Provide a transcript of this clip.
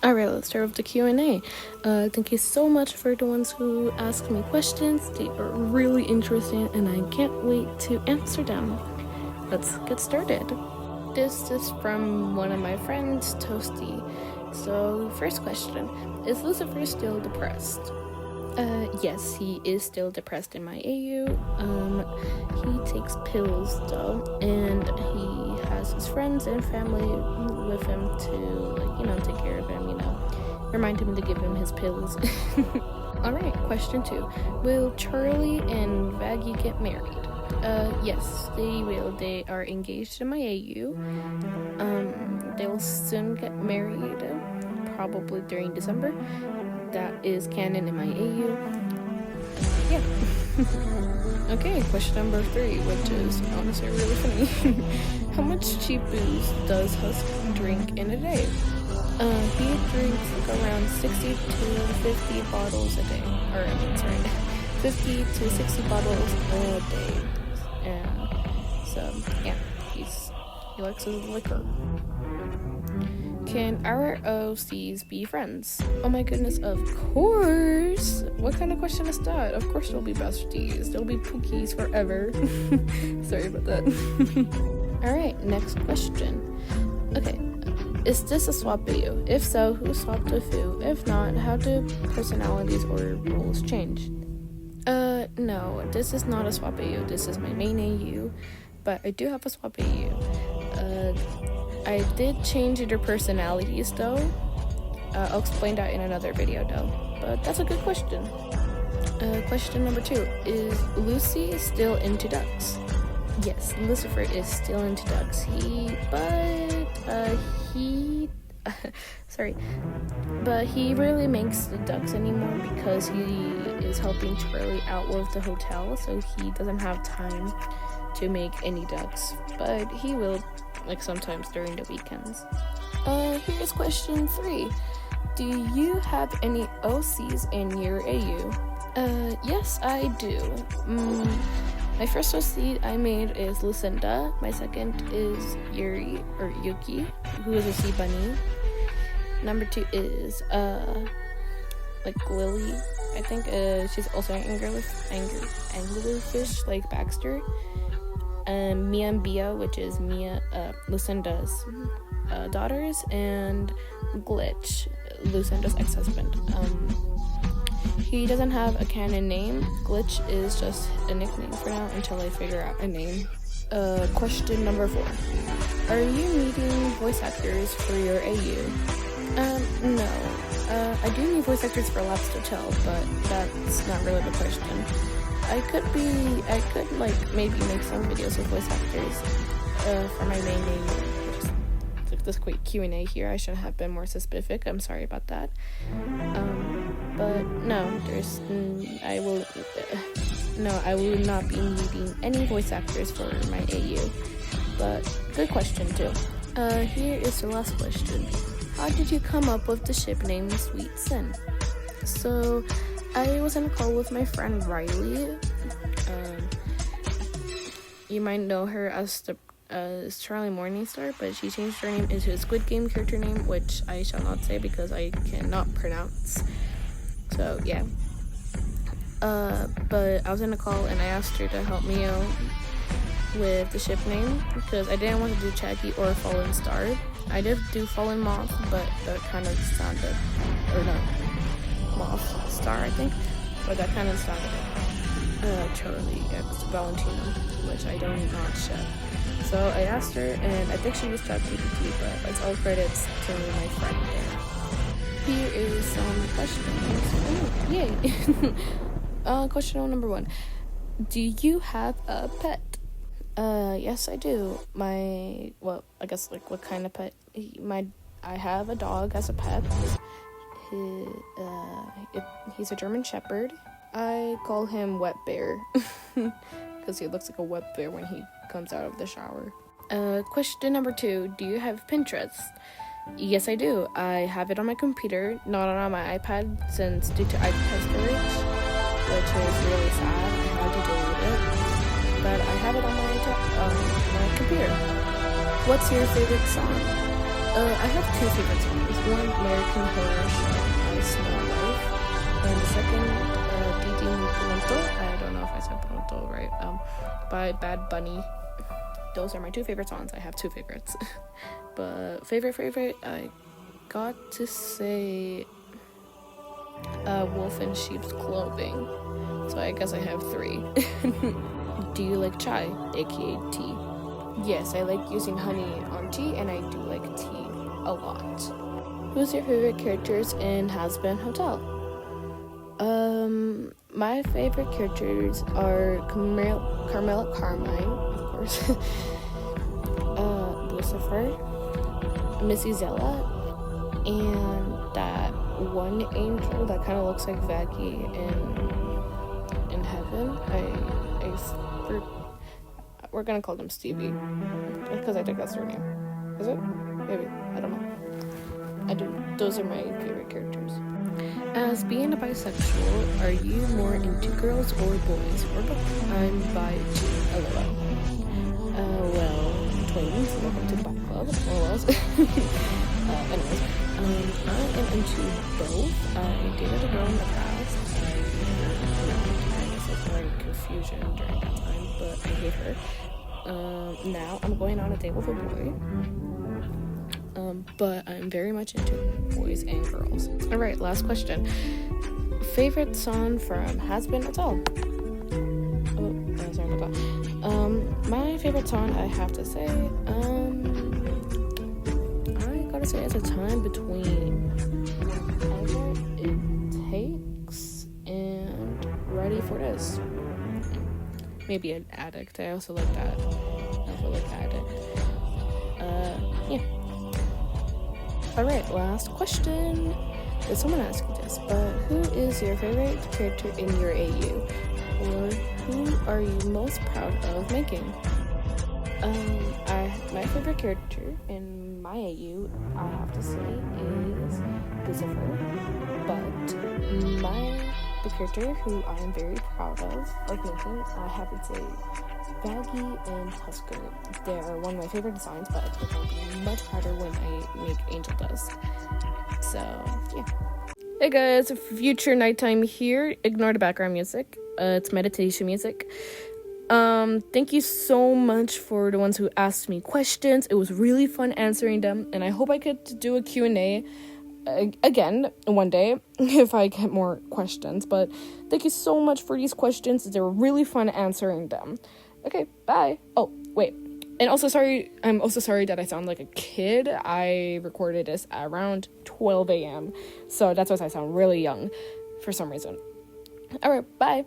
Alright, let's start with the Q&A. Thank you so much for the ones who asked me questions. They are really interesting and I can't wait to answer them. Let's get started. This is from one of my friends, Toasty. So, first question, is Lucifer still depressed? Yes, he is still depressed in my AU. He takes pills though, and he has his friends and family with him to, take care of him, remind him to give him his pills. Alright, question 2. Will Charlie and Vaggie get married? Yes, they will. They are engaged in my AU. They'll soon get married, probably during December. That is canon in my AU. Yeah. Okay, question number 3, which is honestly really funny. How much cheap booze does Husk drink in a day? He drinks around 60 to 50 bottles a day. 50 to 60 bottles a day. He likes his liquor. Can our OCs be friends? Oh my goodness, of course! What kind of question is that? Of course they'll be besties. They'll be pookies forever. Sorry about that. Alright, next question. Okay, is this a swap video? If so, who swapped with who? If not, how do personalities or roles change? No, this is not a swap AU. This is my main AU, but I do have a swap AU. I did change their personalities though. I'll explain that in another video though, but that's a good question. Question number 2, is Lucy still into ducks? Yes, Lucifer is still into ducks. But he rarely makes the ducks anymore because he is helping Charlie out with the hotel, so he doesn't have time to make any ducks, but he will sometimes during the weekends. Here's question 3. Do you have any OCs in your AU? Yes, I do. My first OC I made is Lucinda. My second is Yuri, or Yuki, who is a sea bunny. Number 2 is, Lily. I think, she's also an anglerfish, like Baxter. Mia and Bia, which is Lucinda's daughters, and Glitch, Lucinda's ex-husband. He doesn't have a canon name. Glitch is just a nickname for now until I figure out a name. Question number 4. Are you needing voice actors for your AU? No. I do need voice actors for Labs to Tell, but that's not really the question. I could maybe make some videos with voice actors for my main AU. Just this quick Q&A here. I should have been more specific. I'm sorry about that. But no, I will not be needing any voice actors for my AU. But good question too. Here is the last question. How did you come up with the ship name Sweet Sin? So, I was in a call with my friend Riley. You might know her as Charlie Morningstar, but she changed her name into a Squid Game character name, which I shall not say because I cannot pronounce. So, yeah. But I was in a call and I asked her to help me out with the ship name because I didn't want to do Shaggy or Fallen Star. I did do Fallen Moth, but that kind of sounded, Moth Star, I think, but that kind of sounded Charlie X Valentino, which I don't not ship. So I asked her, and I think she used ChatGPT, but it's all credits to my friend there. Here is some questions. Oh, yay! Question number 1. Do you have a pet? Yes, I do. What kind of pet? I have a dog as a pet. He's a German Shepherd. I call him Wet Bear because he looks like a wet bear when he comes out of the shower. Question number 2. Do you have Pinterest? Yes, I do. I have it on my computer, not on my iPad, since due to iPad storage, which is really sad. I had to delete it, but I have it on my computer. What's your favorite song? I have two favorite songs. One, American Horror by Snow Life, and the second, Didi Pronto. I don't know if I said Pronto right. By Bad Bunny. Those are my two favorite songs. I have two favorites. But favorite, I got to say Wolf in Sheep's Clothing. So I guess I have three. Do you like chai, aka tea? Yes, I like using honey on tea, and I do like tea a lot. Who's your favorite characters in Hazbin Hotel? My favorite characters are Carmela Carmine, of course, Lucifer, Missy Zella, and that one angel that kind of looks like Vaggie in Heaven. We're gonna call them Stevie because I think that's their name. Is it? Maybe. I don't know. Those are my favorite characters. As being a bisexual, are you more into girls or boys or both? I'm bi too. LOL. Well, twins. Welcome to the Bi Club. Or else. Anyways, I am into both. I dated a girl in the past. I guess I was very confusion during that time, but I hate her. Now I'm going on a date with a boy. But I'm very much into boys and girls. Alright, last question. Favorite song from Hazbin Hotel? Oh, sorry about that. My favorite song, I have to say, I gotta say it's a time between Ever It Takes and Ready for This. Maybe an Addict. I also like that. I also like Addict. Yeah. Alright, last question. Did someone ask you this? But who is your favorite character in your AU? Or who are you most proud of making? My favorite character in my AU, I have to say, is Lucifer. But the character who I am very proud of making, I have to say, Baggy and Tusker. They're one of my favorite designs, but I think I'll be much prouder when I make Angel Dust. So, yeah. Hey guys, future nighttime here. Ignore the background music. It's meditation music. Thank you so much for the ones who asked me questions. It was really fun answering them, and I hope I could do a Q&A again one day if I get more questions. But thank you so much for these questions. They were really fun answering them. Okay, bye. Oh, wait. And also I'm also sorry that I sound like a kid. I recorded this at around 12 a.m. So that's why I sound really young for some reason. Alright, bye.